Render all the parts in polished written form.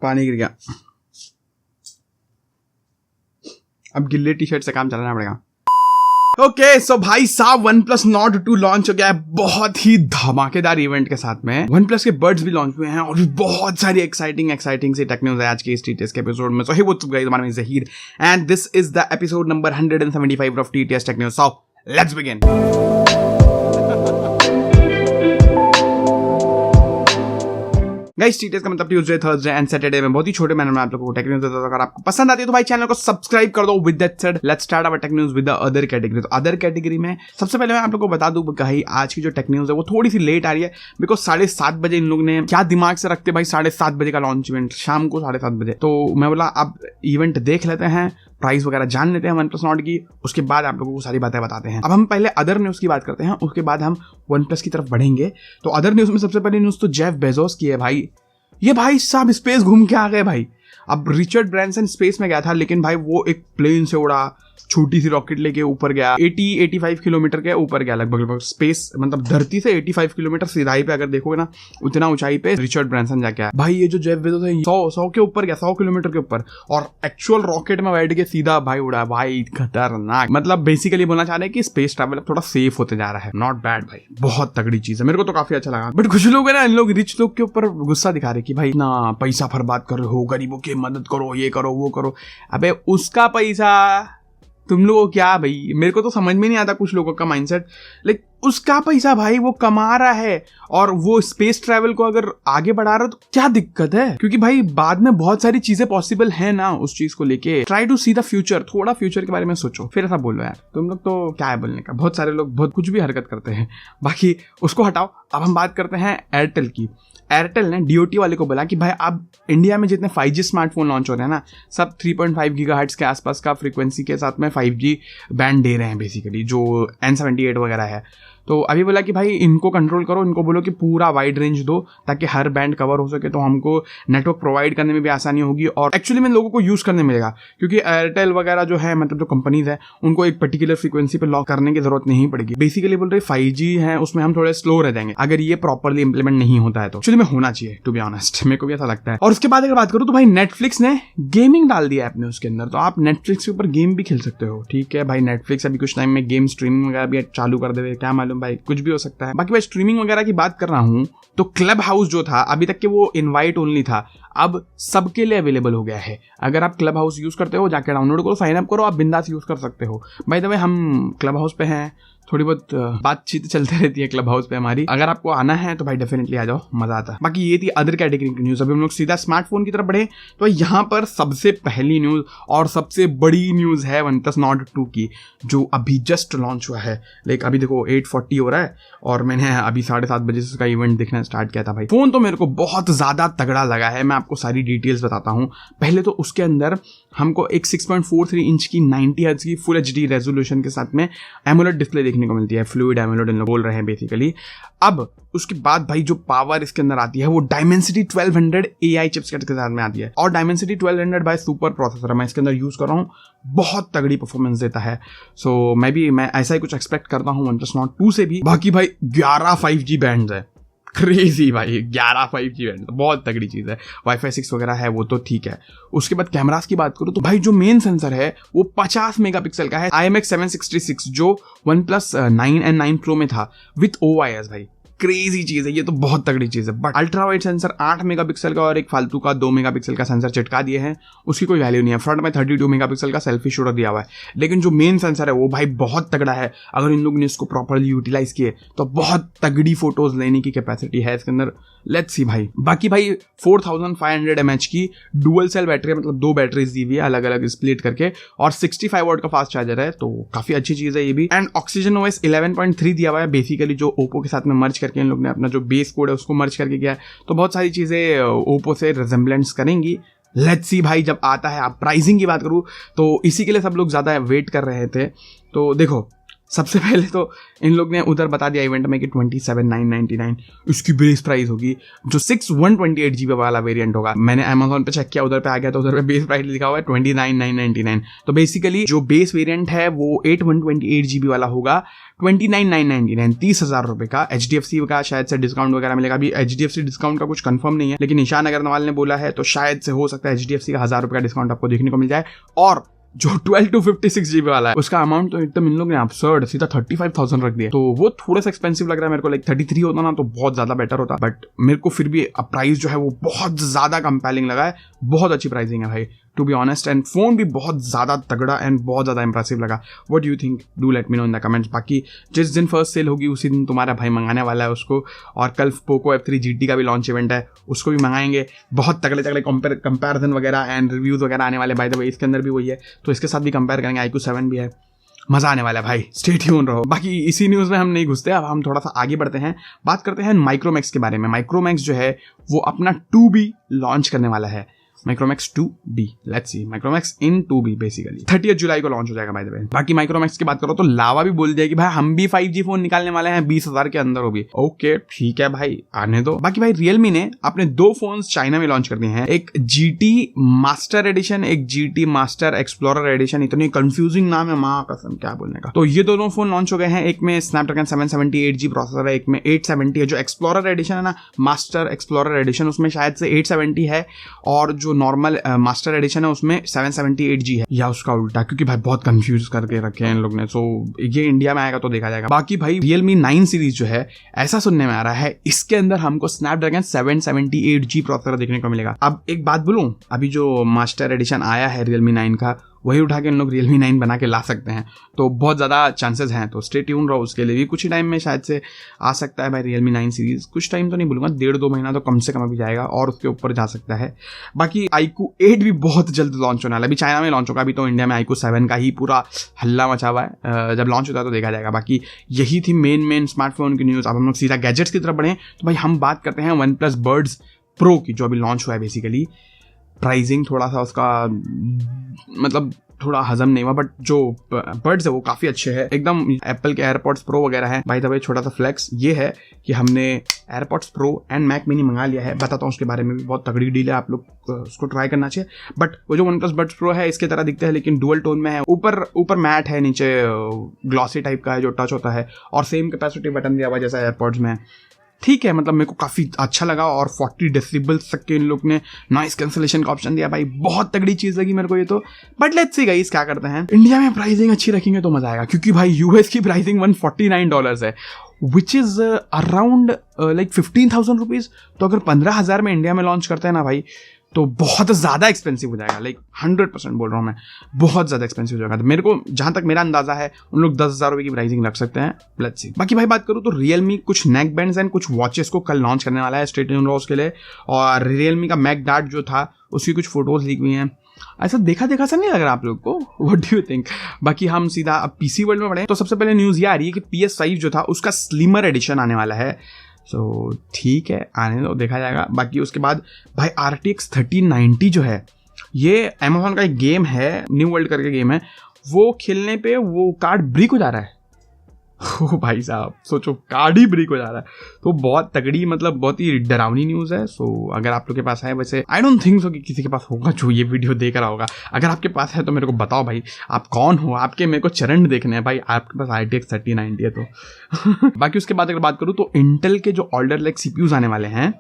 पानी गिर गया। अब गिल्ले टी शर्ट से काम चलाना पड़ेगा। ओके सो भाई साहब OnePlus Nord 2 लॉन्च हो गया है बहुत ही धमाकेदार इवेंट के साथ में। OnePlus के बड्स भी लॉन्च हुए हैं और भी बहुत सारी एक्साइटिंग सी टेक न्यूज़ है आज के इस टीटीएस के एपिसोड में। So hey what's up guys, my name is Zaheer and this is the episode number 175 of TTS tech news. So let's begin. Guys TTS का मतलब ट्यूसडे, थर्सडे एंड सैटरडे में बहुत ही छोटे मैनर में आप लोगों को टेक न्यूज़ देता हूं। अगर आपको पसंद आती है तो भाई चैनल को सब्सक्राइब कर दो। With that said let's start our tech news with the other category. तो अदर कैटेगरी में सबसे पहले मैं आप लोगों को बता दूं भाई आज की जो टेक न्यूज़ है वो थोड़ी सी लेट आ रही है बिकॉज 7:30 बजे इन लोग ने क्या दिमाग से रखते भाई 7:30 बजे का लॉन्च इवेंट शाम को 7:30 बजे। तो मैं बोला अब इवेंट देख लेते हैं, प्राइस वगैरह जान लेते हैं OnePlus Nord की, उसके बाद आप लोगों को सारी बातें बताते हैं। अब हम पहले अदर न्यूज़ की बात करते हैं, उसके बाद हम OnePlus की तरफ बढ़ेंगे। तो अदर न्यूज़ में सबसे पहले न्यूज़ तो जेफ बेजोस की है भाई। ये भाई साहब स्पेस घूम के आ गए भाई। अब रिचर्ड ब्रैंसन स्पेस में गया था लेकिन भाई वो एक प्लेन से उड़ा, छोटी सी रॉकेट लेके ऊपर गया, 80-85 किलोमीटर के ऊपर गया लगभग स्पेस, मतलब धरती से 85 किलोमीटर सीधाई पे अगर देखोगे ना उतना ऊंचाई पे रिचर्ड ब्रैंसन जाके आया भाई। ये जो जेफ बेजोस है 100 के ऊपर गया, 100 किलोमीटर के ऊपर, और एक्चुअल रॉकेट में बैठ के सीधा भाई उड़ा भाई। खतरनाक, मतलब बेसिकली बोलना चाह रहे हैं कि स्पेस ट्रैवल थोड़ा सेफ होते जा रहा है। नॉट बैड भाई, बहुत तगड़ी चीज है, मेरे को तो काफी अच्छा लगा। बट कुछ लोग है ना, इन लोग रिच लोग के ऊपर गुस्सा दिखा रहे कि भाई ना पैसा बर्बाद कर रहे हो, गरीबों की मदद करो, ये करो वो करो। अबे उसका पैसा तुम लोगों को क्या भाई, मेरे को तो समझ में नहीं आता कुछ लोगों का माइंडसेट। लाइक उसका पैसा भाई वो कमा रहा है और वो स्पेस ट्रैवल को अगर आगे बढ़ा रहा है तो क्या दिक्कत है, क्योंकि भाई बाद में बहुत सारी चीजें पॉसिबल है ना उस चीज को लेके। Try to see the future, थोड़ा फ्यूचर के बारे में सोचो, फिर ऐसा बोलो यार। तुम लोग तो क्या है बोलने का, बहुत सारे लोग बहुत कुछ भी हरकत करते हैं, बाकी उसको हटाओ। अब हम बात करते हैं एयरटेल की। एयरटेल ने डीओटी वाले को बोला कि भाई अब इंडिया में जितने 5G स्मार्टफोन लॉन्च हो रहे हैं ना, सब 3.5 गीगाहर्ट्ज के आसपास का फ्रीक्वेंसी के साथ में 5G बैंड दे रहे हैं बेसिकली, जो N78 वगैरह है। तो अभी बोला कि भाई इनको कंट्रोल करो, इनको बोलो कि पूरा वाइड रेंज दो ताकि हर बैंड कवर हो सके, तो हमको नेटवर्क प्रोवाइड करने में भी आसानी होगी और एक्चुअली में लोगों को यूज करने मिलेगा। क्योंकि एयरटेल वगैरह जो है, मतलब जो कंपनीज है, उनको एक पर्टिकुलर फ्रीक्वेंसी पे लॉक करने की जरूरत नहीं पड़ेगी। बेसिकली बोल रहे 5G है उसमें हम थोड़े स्लो रह जाएंगे अगर ये प्रॉपरली इंप्लीमेंट नहीं होता है। तो एक्चुअली में होना चाहिए, टू बी ऑनेस्ट, मेरे को भी ऐसा लगता है। और उसके बाद अगर बात करूँ तो भाई नेटफ्लिक्स ने गेमिंग डाल दिया अपने उसके अंदर, तो आप नेटफ्लिक्स के ऊपर गेम भी खेल सकते हो। ठीक है भाई, नेटफ्लिक्स अभी कुछ टाइम में गेम स्ट्रीमिंग वगैरह भी चालू कर देवे, क्या मालूम भाई, कुछ भी हो सकता है। बाकी भाई स्ट्रीमिंग वगैरह की बात कर रहा हूं तो क्लब हाउस जो था अभी तक के वो इनवाइट ओनली था, अब सबके लिए अवेलेबल हो गया है। अगर आप क्लब हाउस यूज करते हो जाके डाउनलोड करो, साइन अप करो, आप बिंदास यूज कर सकते हो। बाय द वे हम क्लब हाउस पे हैं, थोड़ी बहुत बातचीत चलते रहती है क्लब हाउस पे हमारी। अगर आपको आना है तो भाई डेफिनेटली आ जाओ, मजा आता है। बाकी ये थी अदर कैटेगरी की न्यूज। अभी हम लोग सीधा स्मार्टफोन की तरफ बढ़े तो यहाँ पर सबसे पहली न्यूज और सबसे बड़ी न्यूज है OnePlus Nord 2 की, जो अभी जस्ट लॉन्च हुआ है। लाइक अभी देखो 8:40 हो रहा है और मैंने अभी 7:30 बजे से उसका इवेंट देखना स्टार्ट किया था भाई। फोन तो मेरे को बहुत ज्यादा तगड़ा लगा है, मैं आपको सारी डिटेल्स बताता हूँ। पहले तो उसके अंदर हमको एक 6.43 इंच की 90 हर्ट्ज की फुल HD रेजोल्यूशन के साथ में एमोलेड डिस्प्ले देखने को मिलती है, फ्लूइड एमोलेड इन लोग बोल रहे हैं बेसिकली। अब उसके बाद भाई जो पावर इसके अंदर आती है वो Dimensity 1200 AI चिपसेट के साथ में आती है, और Dimensity 1200 भाई सुपर प्रोसेसर है, मैं इसके अंदर यूज कर रहा हूँ, बहुत तगड़ी परफॉर्मेंस देता है। सो मैं ऐसा ही कुछ एक्सपेक्ट करता हूँ OnePlus Nord 2 से भी। बाकी भाई 11 5G बैंड है, क्रेजी भाई, 11 5G बैंड, बहुत तगड़ी चीज है। Wi-Fi 6 वगैरह है वो तो ठीक है। उसके बाद कैमरास की बात करूँ तो भाई जो मेन सेंसर है वो 50 मेगापिक्सल का है, IMX766, जो OnePlus 9 and 9 Pro में था विथ OIS। भाई क्रेजी चीज है, ये तो बहुत तगड़ी चीज है। But ultra wide sensor 8 megapixel का और एक फालतू का 2 मेगापिक्सल का सेंसर चिटका दिए हैं, उसकी कोई वैल्यू नहीं है। फ्रंट में 32 मेगापिक्सल का सेल्फी शूटर दिया हुआ है, लेकिन जो मेन सेंसर है वो भाई बहुत तगड़ा है। अगर इन लोगों ने इसको प्रॉपर्ली यूटिलाइज किए तो बहुत तगड़ी फोटोज लेने की कैपेसिटी है इसके अंदर। लेट्स सी भाई। बाकी भाई 4500 mAh की डुअल सेल बैटरी, मतलब 2 बैटरीज दी हुई है अलग अलग स्प्लिट करके, और 65 वाट का फास्ट चार्जर है, तो काफी अच्छी चीज है ये भी। एंड Oxygen OS 11.3 दिया हुआ है, बेसिकली जो ओप्पो के साथ में मर्ज करके इन लोग ने अपना जो बेस कोड है उसको मर्ज करके किया है, तो बहुत सारी चीजें ओप्पो से रिजेम्बलेंस करेंगी। लेट्स सी भाई जब आता है। आप प्राइसिंग की बात करूँ तो इसी के लिए सब लोग ज्यादा वेट कर रहे थे। तो देखो सबसे पहले तो इन लोग ने उधर बता दिया इवेंट में कि 27,999 इसकी बेस प्राइस होगी, जो 128 GB वाला वेरिएंट होगा। मैंने Amazon पे चेक किया, उधर पे आ गया तो उधर पे बेस प्राइस लिखा हुआ है 29,999। तो बेसिकली जो बेस वेरिएंट है वो 128 GB वाला होगा 29,999, 30,000 रुपए का। HDFC का शायद से डिस्काउंट वगैरह मिलेगा। अभी HDFC डिस्काउंट का कुछ कंफर्म नहीं है, लेकिन निशान अग्रवाल ने बोला है तो शायद से हो सकता है HDFC का 1,000 रुपए का डिस्काउंट आपको देखने को मिल जाए। और जो 12 to 56 GB वाला है उसका अमाउंट तो एकदम इन लोग ने absurd सीधा 35,000 रख दिया, तो वो थोड़ा सा एक्सपेंसिव लग रहा है मेरे को। लाइक 33 होता ना तो बहुत ज्यादा बेटर होता, बट मेरे को फिर भी प्राइस जो है वो बहुत ज्यादा कंपेलिंग लगा है। बहुत अच्छी प्राइसिंग है भाई, to be honest, and phone भी बहुत ज्यादा तगड़ा एंड बहुत ज्यादा इंप्रेसिव लगा। What do you think? Do let me know in the comments. बाकी जिस दिन फर्स्ट सेल होगी उसी दिन तुम्हारा भाई मंगाने वाला है उसको, और कल पोको F3 GT का भी लॉन्च इवेंट है, उसको भी मंगाएंगे। बहुत तगड़े तगड़े कंपैरिजन वगैरह एंड रिव्यूज वगैरह आने वाले। बाय द वे इसके अंदर भी वही है, तो इसके साथ भी कंपेयर करेंगे। iQOO 7 भी है, मजा आने वाला है भाई, स्टे ट्यून रहो। बाकी इसी न्यूज में हम नहीं घुसते, अब हम थोड़ा सा आगे बढ़ते हैं, बात करते हैं माइक्रोमैक्स के बारे में। माइक्रोमैक्स जो है वो अपना 2B लॉन्च करने वाला है, Micromax 2B। Let's see, Micromax in 2B basically 30 जुलाई को लॉन्च हो जाएगा बाय द वे। बाकी माइक्रोमैक्स की बात करो तो लावा भी बोल दिया कि भाई हम भी 5G फोन निकालने वाले हैं 20,000 के अंदर होगी। ओके ठीक है भाई, आने दो। बाकी भाई रियलमी ने अपने 2 फोन्स चाइना में लॉन्च कर दिए हैं, एक GT मास्टर एडिशन, एक GT मास्टर एक्सप्लोरर एडिशन। इतनी कंफ्यूजिंग नाम है, माँ कसम क्या बोलने का। तो ये दोनों फोन लॉन्च हो गए हैं। एक में स्नैपड्रैगन 778G प्रोसेसर है, एक में 870 है। जो एक्सप्लोरर एडिशन है ना, मास्टर एक्सप्लोरर एडिशन, उसमें शायद से 870 है, और जो नॉर्मल मास्टर एडिशन है उसमें 778G है, या उसका उल्टा, क्योंकि भाई बहुत कंफ्यूज करके रखे हैं इन लोग ने। सो ये इंडिया में आएगा तो देखा जाएगा। बाकी भाई Realme 9 सीरीज जो है, ऐसा सुनने में आ रहा है इसके अंदर हमको स्नैपड्रैगन 778G प्रोसेसर देखने को मिलेगा। अब एक बात बोलूं, अभी जो मास्टर एडिशन आया है Realme 9 का, वही उठा के इन लोग Realme 9 बना के ला सकते हैं, तो बहुत ज़्यादा चांसेस हैं। तो स्टे ट्यून रहो उसके लिए भी, कुछ ही टाइम में शायद से आ सकता है भाई Realme 9 सीरीज। कुछ टाइम तो नहीं बोलूँगा, 1.5-2 महीना तो कम से कम अभी जाएगा, और उसके ऊपर जा सकता है। बाकी iQOO 8 भी बहुत जल्द लॉन्च होने वाला है। अभी चाइना में लॉन्च होगा, अभी तो इंडिया में iQOO 7 का ही पूरा हल्ला मचा हुआ है। जब लॉन्च होता है तो देखा जाएगा। बाकी यही थी मेन स्मार्टफोन की न्यूज़। अब हम लोग सीधा गैजेट्स की तरफ बढ़ें, तो भाई हम बात करते हैं OnePlus Buds Pro की, जो अभी लॉन्च हुआ है। बेसिकली प्राइसिंग थोड़ा सा उसका मतलब थोड़ा हजम नहीं हुआ, बट जो बड्स है वो काफी अच्छे हैं एकदम। एप्पल के एयरपॉड्स प्रो वगैरह है। बाय द वे छोटा सा फ्लेक्स ये है कि हमने AirPods Pro and Mac mini मंगा लिया है। बताता हूँ उसके बारे में भी, बहुत तगड़ी डील है, आप लोग उसको ट्राई करना चाहिए। बट वो जो OnePlus Buds Pro है इसके तरह दिखते हैं, लेकिन डुअल टोन में है। ऊपर मैट है, नीचे ग्लॉसी टाइप का है जो टच होता है, और सेम कैपेसिटी बटन दिया हुआ जैसा एयरपॉड्स में। ठीक है, मतलब मेरे को काफ़ी अच्छा लगा, और 40 डेसिबल तक के इन लोग ने नॉइस कैंसलेशन का ऑप्शन दिया भाई, बहुत तगड़ी चीज़ लगी मेरे को ये तो। बट लेट्स सी गाइस क्या करते हैं, इंडिया में प्राइसिंग अच्छी रखेंगे तो मजा आएगा, क्योंकि भाई यूएस की प्राइसिंग $149 है, which is around like 15,000 rupees. तो अगर 15,000 में इंडिया में लॉन्च करते हैं ना भाई, तो बहुत ज़्यादा एक्सपेंसिव हो जाएगा। लाइक 100% बोल रहा हूँ मैं, बहुत ज़्यादा एक्सपेंसिव हो जाएगा। तो मेरे को जहाँ तक मेरा अंदाजा है, उन लोग 10,000 रुपये की प्राइसिंग रख सकते हैं। Let's see. बाकी भाई बात करूँ तो Realme कुछ नेक बैंड्स एंड कुछ वॉचेस को कल लॉन्च करने वाला है, स्टे ट्यून रहो उसके लिए। और Realme का मैक डार्ट जो था उसकी कुछ फोटोज लीक हुई हैं। ऐसा देखा सा नहीं लग रहा आप लोग को? What do you think? बाकी हम सीधा अब पीसी वर्ल्ड में बढ़े, तो सबसे पहले न्यूज़ ये आ रही है कि PS5 जो था उसका स्लिमर एडिशन आने वाला है। सो ठीक है, आने दो, देखा जाएगा। बाकी उसके बाद भाई RTX 3090 जो है, ये Amazon का एक गेम है, न्यू वर्ल्ड करके गेम है, वो खेलने पे वो कार्ड ब्रेक हो जा रहा है। ओ भाई साहब सोचो, कार्ड ही ब्रेक हो जा रहा है, तो बहुत तगड़ी, मतलब बहुत ही डरावनी न्यूज़ है। सो अगर आप लोग के पास है, वैसे आई डोंट थिंक सो कि किसी के पास होगा जो ये वीडियो देख रहा होगा। अगर आपके पास है तो मेरे को बताओ भाई, आप कौन हो, आपके मेरे को चरण देखने हैं भाई, आपके पास RTX 3090 है तो। बाकी उसके बाद अगर बात करूँ तो इंटेल के जो ऑल्डर लाइक CPUs आने वाले हैं,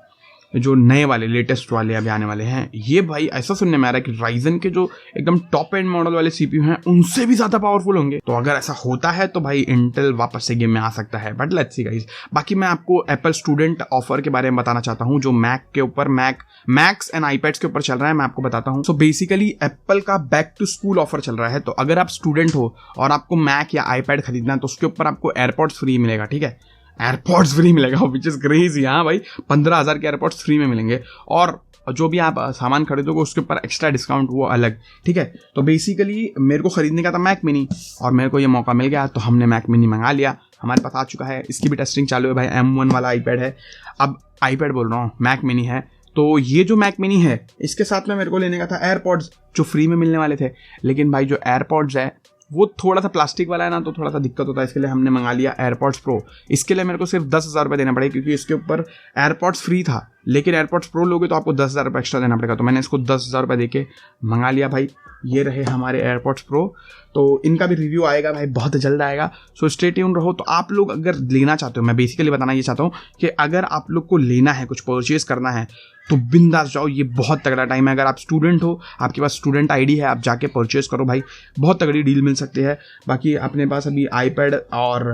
जो नए वाले लेटेस्ट वाले अभी आने वाले हैं, ये भाई ऐसा सुनने में आ रहा है कि राइजन के जो एकदम टॉप एंड मॉडल वाले CPU हैं उनसे भी ज्यादा पावरफुल होंगे। तो अगर ऐसा होता है तो भाई इंटेल वापस से गेम में आ सकता है। But let's see guys. बाकी मैं आपको एप्पल स्टूडेंट ऑफर के बारे में बताना चाहता हूँ, जो मैक के ऊपर, मैक्स एंड आईपैड्स के ऊपर चल रहा है, मैं आपको बताता हूँ। सो बेसिकली एप्पल का बैक टू स्कूल ऑफर चल रहा है। तो अगर आप स्टूडेंट हो और आपको मैक या आईपैड खरीदना है, तो उसके ऊपर आपको एयरपॉड्स फ्री मिलेगा। ठीक है, एयरपॉड्स फ्री मिलेगा, विच इज क्रेजी। हाँ भाई, 15,000 के एयरपॉड्स फ्री में मिलेंगे, और जो भी आप सामान खरीदोगे उसके ऊपर एक्स्ट्रा डिस्काउंट वो अलग। ठीक है, तो बेसिकली मेरे को खरीदने का था मैक मिनी, और मेरे को ये मौका मिल गया, तो हमने मैक मिनी मंगा लिया, हमारे पास आ चुका है। इसकी भी टेस्टिंग चालू है भाई। M1 वाला आईपैड है, अब आईपैड बोल रहा हूँ, मैक मिनी है। तो ये जो मैक मिनी है, इसके साथ में मेरे को लेने का था एयरपॉड्स, जो फ्री में मिलने वाले थे। लेकिन भाई जो एयरपॉड्स है वो थोड़ा सा प्लास्टिक वाला है ना, तो थोड़ा सा दिक्कत होता है। इसके लिए हमने मंगा लिया एयरपॉड्स प्रो। इसके लिए मेरे को सिर्फ 10,000 रुपये देना पड़ेगा, क्योंकि इसके ऊपर एयरपॉड्स फ्री था, लेकिन एयरपॉड्स प्रो लोगे तो आपको 10,000 रुपये एक्स्ट्रा देना पड़ेगा। तो मैंने इसको 10,000 रुपये दे के मंगा लिया भाई। ये रहे हमारे एयरपॉड्स प्रो। तो इनका भी रिव्यू आएगा भाई, बहुत जल्द आएगा। सो स्टे ट्यून रहो। तो आप लोग अगर लेना चाहते हो, मैं बेसिकली बताना ये चाहता हूँ कि अगर आप लोग को लेना है, कुछ परचेज करना है, तो बिंदास जाओ। ये बहुत तगड़ा टाइम है। अगर आप स्टूडेंट हो, आपके पास स्टूडेंट आईडी है, आप जाके परचेज करो भाई, बहुत तगड़ी डील मिल सकती है। बाकी अपने पास अभी आईपैड और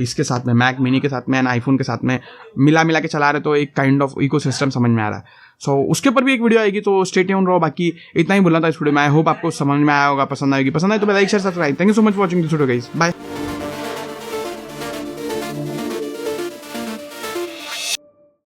इसके साथ में मैक मिनी के साथ में एंड आईफोन के साथ में मिला के चला रहे, तो एक काइंड ऑफ इकोसिस्टम समझ में आ रहा है। सो उसके ऊपर भी एक वीडियो आएगी, तो स्टे ट्यून रहो। बाकी इतना ही बोलना था इस वीडियो में। आई होप आपको समझ में आया होगा, पसंद आएगी। पसंद आए तो like share subscribe. Thank you so much for watching this video guys, bye.